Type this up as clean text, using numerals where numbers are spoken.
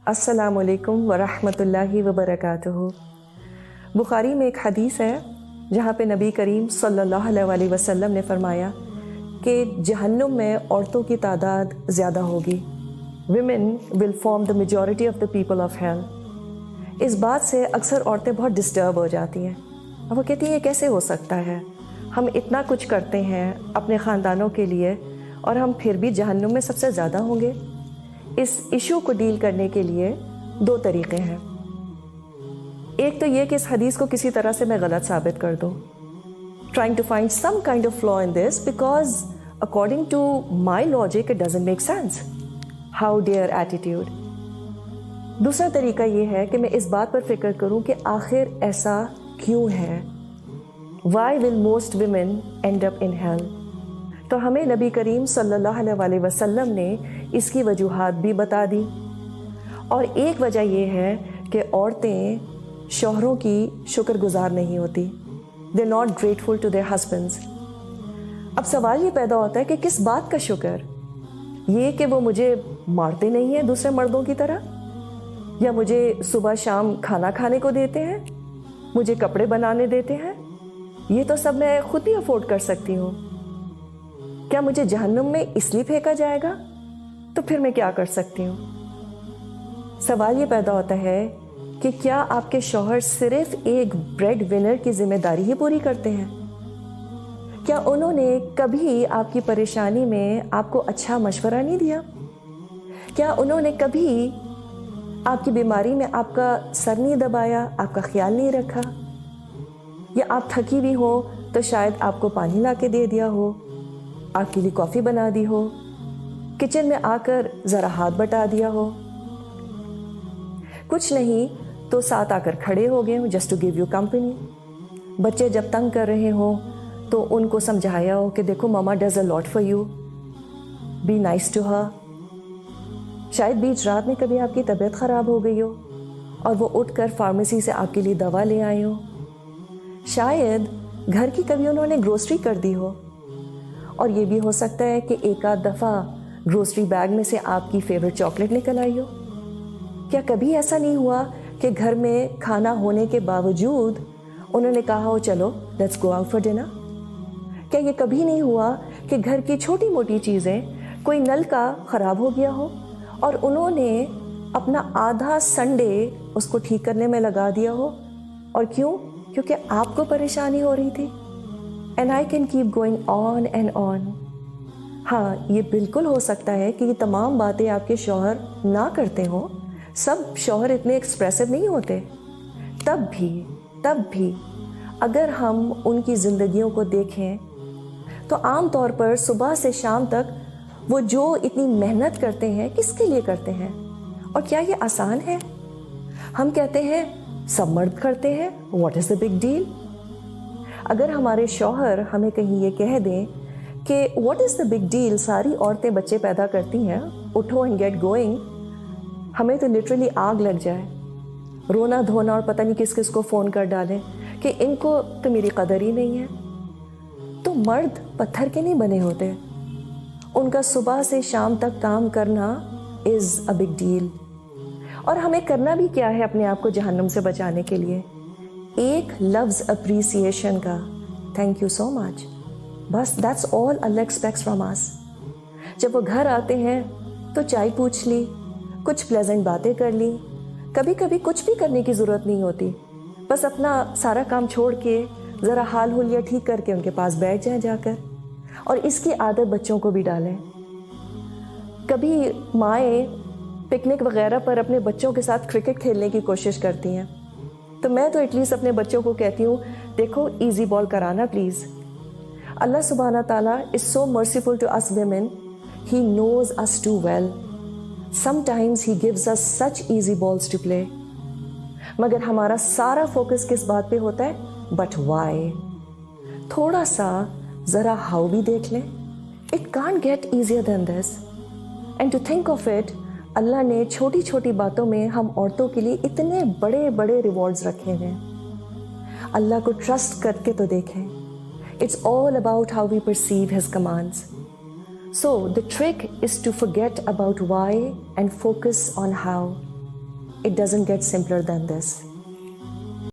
अस्सलामु अलैकुम वरहमतुल्लाहि वबरकातुहू। बुखारी में एक हदीस है जहाँ पे नबी करीम सल्लल्लाहु अलैहि वसल्लम ने फरमाया कि जहन्नुम में औरतों की तादाद ज़्यादा होगी। Women will form the majority of the people of hell. इस बात से अक्सर औरतें बहुत डिस्टर्ब हो जाती हैं। अब वो कहती हैं ये कैसे हो सकता है, हम इतना कुछ करते हैं अपने ख़ानदानों के लिए और हम फिर भी जहन्नुम में सबसे ज़्यादा होंगे। इस इशू को डील करने के लिए दो तरीक़े हैं। एक तो ये कि इस हदीस को किसी तरह से मैं गलत साबित कर दूँ, trying to find some kind of flaw in this because according to my logic it doesn't make sense. How dare attitude. दूसरा तरीका ये है कि मैं इस बात पर फिक्र करूँ कि आखिर ऐसा क्यों है। Why will most women end up in hell? तो हमें नबी करीम सल्लल्लाहु अलैहि वसल्लम ने इसकी वजूहात भी बता दी। और एक वजह यह है कि औरतें शौहरों की शुक्रगुजार नहीं होती। They're not grateful to their husbands. अब सवाल ये पैदा होता है कि किस बात का शुक्र, ये कि वो मुझे मारते नहीं हैं दूसरे मर्दों की तरह, या मुझे सुबह शाम खाना खाने को देते हैं, मुझे कपड़े बनाने देते हैं, ये तो सब मैं खुद ही अफोर्ड कर सकती हूँ। क्या मुझे जहन्नुम में इसलिए फेंका जाएगा? तो फिर मैं क्या कर सकती हूँ। सवाल ये पैदा होता है कि क्या आपके शौहर सिर्फ एक ब्रेड विनर की जिम्मेदारी ही पूरी करते हैं? क्या उन्होंने कभी आपकी परेशानी में आपको अच्छा मशवरा नहीं दिया? क्या उन्होंने कभी आपकी बीमारी में आपका सर नहीं दबाया, आपका ख्याल नहीं रखा? या आप थकी भी हो तो शायद आपको पानी ला के दे दिया हो, आपके लिए कॉफ़ी बना दी हो, किचन में आकर ज़रा हाथ बटा दिया हो, कुछ नहीं तो साथ आकर खड़े हो गए हो just to give you company. बच्चे जब तंग कर रहे हो तो उनको समझाया हो कि देखो मामा does a lot for you, be nice to her. शायद बीच रात में कभी आपकी तबीयत ख़राब हो गई हो और वो उठकर फार्मेसी से आपके लिए दवा ले आए हो। शायद घर की कभी उन्होंने ग्रोसरी कर दी हो, और ये भी हो सकता है कि एक आध दफ़ा ग्रोसरी बैग में से आपकी फेवरेट चॉकलेट निकल आई हो। क्या कभी ऐसा नहीं हुआ कि घर में खाना होने के बावजूद उन्होंने कहा हो चलो let's go out for dinner? क्या ये कभी नहीं हुआ कि घर की छोटी मोटी चीज़ें, कोई नल का ख़राब हो गया हो और उन्होंने अपना आधा संडे उसको ठीक करने में लगा दिया हो? और क्यों? क्योंकि आपको परेशानी हो रही थी। And I can keep going on and on. हाँ, ये बिल्कुल हो सकता है कि ये तमाम बातें आपके शौहर ना करते हों। सब शौहर इतने एक्सप्रेसिव नहीं होते। तब भी अगर हम उनकी ज़िंदगियों को देखें तो आम तौर पर सुबह से शाम तक वो जो इतनी मेहनत करते हैं, किसके लिए करते हैं? और क्या ये आसान है? हम कहते हैं सब मर्द करते हैं, what is the big deal? अगर हमारे शौहर हमें कहीं ये कह दें कि what is the big deal, सारी औरतें बच्चे पैदा करती हैं, उठो एंड गेट गोइंग, हमें तो लिटरली आग लग जाए, रोना धोना और पता नहीं किस किस को फ़ोन कर डालें कि इनको तो मेरी कदर ही नहीं है। तो मर्द पत्थर के नहीं बने होते, उनका सुबह से शाम तक काम करना इज़ अ बिग डील। और हमें करना भी क्या है अपने आप को जहन्नुम से बचाने के लिए? एक लफ्ज़ अप्रिसिएशन का, थैंक यू सो मच, बस that's all Allah aspects from us. जब वो घर आते हैं तो चाय पूछ ली, कुछ प्लेजेंट बातें कर ली, कभी कभी कुछ भी करने की ज़रूरत नहीं होती, बस अपना सारा काम छोड़ के ज़रा हाल हुलिया ठीक करके उनके पास बैठ जाएं जाकर। और इसकी आदत बच्चों को भी डालें। कभी माएँ पिकनिक वगैरह पर अपने बच्चों के साथ क्रिकेट खेलने की कोशिश करती हैं, तो मैं तो एटलीस्ट अपने बच्चों को कहती हूँ देखो इजी बॉल कराना प्लीज़। अल्लाह सुब्हाना ताला is so merciful to us women, he knows us too well. Sometimes he gives us such easy balls to play, मगर हमारा सारा फोकस किस बात पे होता है? But why. थोड़ा सा ज़रा हाउ भी देख लें। It can't get easier than this. And to think of it, अल्लाह ने छोटी छोटी बातों में हम औरतों के लिए इतने बड़े बड़े रिवॉर्ड्स रखे हैं। अल्लाह को ट्रस्ट करके तो देखें। It's all about how we perceive his commands. So the trick is to forget about why and focus on how. It doesn't get simpler than this.